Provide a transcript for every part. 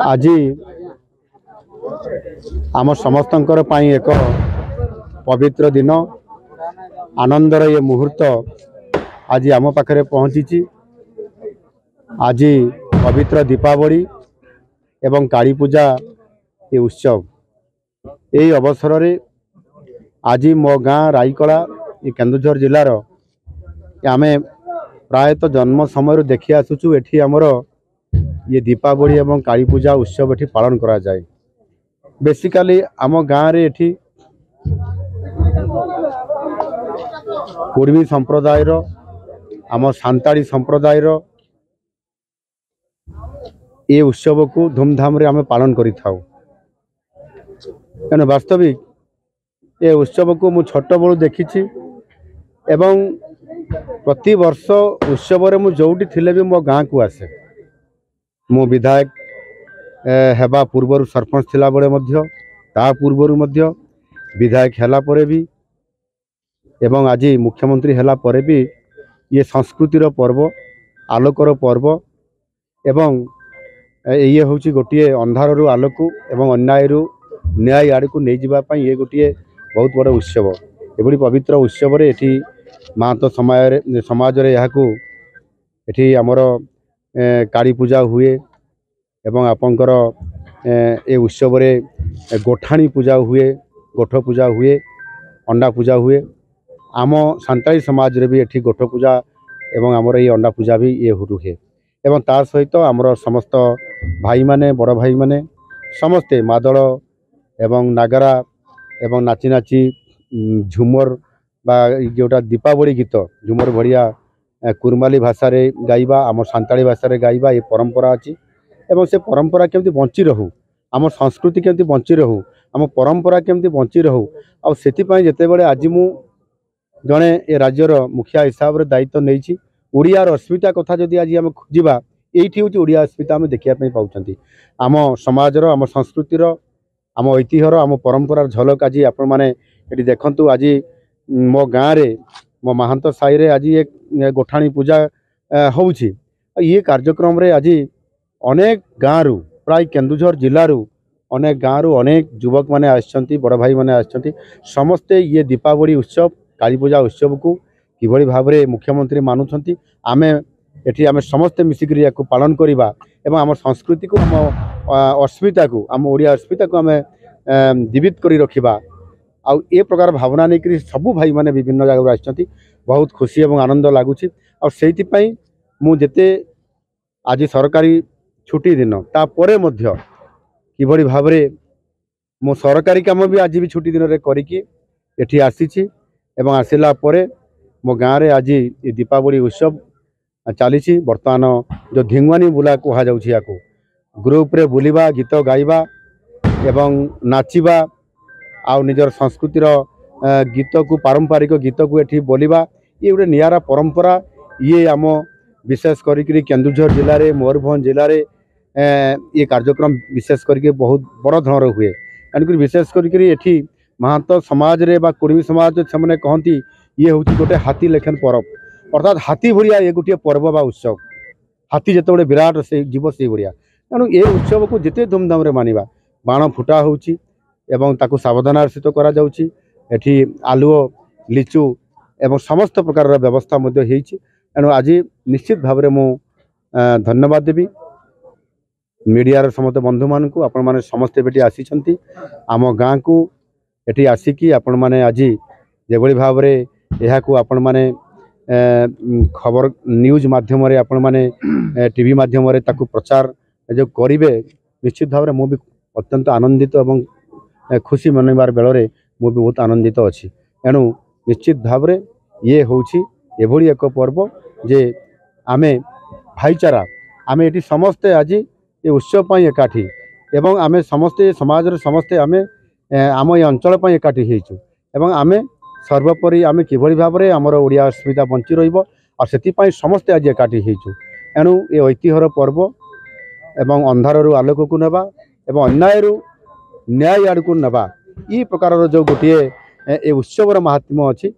आज आम समस्तंकर पाई एक पवित्र दिन आनंदर ये मुहूर्त आज आम पाखे पहुँची। आज पवित्र दीपावली एवं काली पूजा ये उत्सव यही अवसर रे आज मो गाँ राईकला ये केन्दुझर जिलार आमे प्रायतः जन्म समय देखी आसुचु एठी आमर ये दीपावली एवं काली पूजा उत्सव एठी पालन करा जाए। बेसिकली आम गाँव रे एठी कुर्मी संप्रदाय रो आम सांताड़ी संप्रदाय रो ये उत्सव को धूमधाम रे आमे पालन करि थाउ। एने वास्तविक ये उत्सव को मु छोट बळु देखिछि एवं प्रति वर्ष उत्सव रे मु जोटी थिले भी मो गाँ को आसे। मु विधायक हेबा पूर्वर सरपंच थिला बळे मध्य ता पूर्वर मध्य विधायक हेला परे भी एवं आज मुख्यमंत्री हेला परे भी ये संस्कृतिर पर्व आलोकर पर्व एवं ये हूँ गोटे अंधार आलोक एवं अन्याय न्याय आड़ को नहीं जावाई ये गोटे बहुत बड़ उत्सव। एभली पवित्र उत्सव रे एठी महातो समाज रे यहाँ एठी आमर काली पूजा हुए एवं आपंकर ए उत्सव रे गोठाणी पूजा हुए, गोठ पूजा हुए, अंडा पूजा हुए। आम सांताली समाज रे भी एठी गोठ पूजा एवं आमर ये अंडा पूजा भी ये हुए एवं तार सहित आमर समस्त भाई माने बड़ भाई माने समस्ते मादल एवं नागरा एवं नाची नाची झुमर बा जोटा दीपावली गीत झुमर भड़िया कुरमाली भाषा रे गाइबा आम सांताली भाषा रे गाइबा ये परंपरा अच्छी एवं से परंपरा केमती बंची रहू, आम संस्कृति केमती बंची रहू, आम परंपरा केमती बंची रहू। आ सेतिपई जेतेबेले आज मु जड़े ए राज्यर मुखिया हिसाब से दायित्व नहीं ओडियार अस्मिता कथा जदि आज आम खोजा ये हूँ ओडिया अस्मिता आम देखा पाँच आम समाजर आम संस्कृतिर आम ऐतिह्यर आम परंपरार झलक आज आपण मैंने ये देखु। आज मो गाँव रे मो महांत साई रे आज एक गोठाणी पूजा होउछि। ये कार्यक्रम रे आज अनेक गाँव प्राय केन्दुझर जिलूर अनेक गाँव अनेक युवक मैंने आछंती, बड़ भाई मैंने आछंती। समस्ते ये दीपावली उत्सव काली पूजा उत्सव को किभली भाव में मुख्यमंत्री मानुछंती आमे एठी आमे समस्ते मिसिकरी याको पालन करिबा एवं आम संस्कृति को आम अस्मिता को आम ओडिया अस्मिता को आमे जीवित करी रखिबा। आउ ए प्रकार भावना नहीं सबू भाई माने विभिन्न जगह आछंती। बहुत खुशी एवं आनंद लगुच। और सेति पई मु जेते आज सरकारी छुट्टी दिन तापरे मध्य किभली भाव में मो सरकारी काम भी आज भी छुट्टी दिन रे करिकी एठी आसीछि एवं आसिला परे मो गाँव रे आज ये दीपावली उत्सव चली। बर्तमान जो धिंगवानी बुला कह जा ग्रुप रे बुलिबा गीत गाइबा एवं नाचिबा आउ निजर संस्कृतिर गीत को पारंपरिक गीत को एठी बोलिबा ये गोटे नियारा परंपरा। ये आम विशेष करी केन्दुझर जिले में मयूरभंज जिले में ये कार्यक्रम विशेष करके बहुत बड़ धरण हुए। तेणुक विशेष करी एठी महांत समाज रे बा कुर्मी समाज से कहती ये हूँ गोटे हाथी लेखन पर्व अर्थात हाथी भरिया ये गोटे पर्व बा उत्सव। हाथी जिते बड़े विराट से जीव से भाया तेणु ये उत्सव को जिते धूमधाम रे मानिबा बाण फुटा होउची एवं ताकू सावधान सहित करा जाउची। एठी आलुओ लिचु एवं समस्त प्रकार व्यवस्था मध्य हेइची। तेणु आज निश्चित भाव में मु धन्यवाद देवी मीडिया समस्त बंधु मान को आपण माने समस्ते बेटी आसी आम गाँ को एठी आसिकी आपण माने आज जेभली भाव में यह आपण माने खबर न्यूज माध्यम रे आपण माने टीवी माध्यम रे ताकू प्रचार जो करिवे निश्चित भाव में मु भी अत्यंत आनंदित एवं खुशी मनबार बेल रे मु भी बहुत आनंदित अच्छी। एणु निश्चित भाव में ये होउछि एभली एक पर्व जे आमे भाईचारा आमे एटी समस्ते आज ये उत्सव पई एकाठी एवं आमे समस्ते समाज रे समस्ते आमे आम ये अंचल पई एकाठी हेइछु एवं आमे सर्वोपरि आमे किभली भाव में आमर ओडिया अस्मिता बंची रहिबो और सेतिपई समस्ते आज एकाठी हेइछु। एणु ये ऐतिह्यर पर्व एवं अंधार आलोक को नेबा एवं अन्याय न्याय आड़ को नेबा ये प्रकार जो गोटे ए उत्सवर महात्म्य अच्छी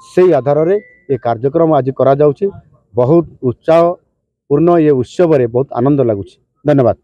से आधार रे ये कार्यक्रम आज करा जाउछि। बहुत उत्साहपूर्ण ये उत्सव रे बहुत आनंद लगुछि। धन्यवाद।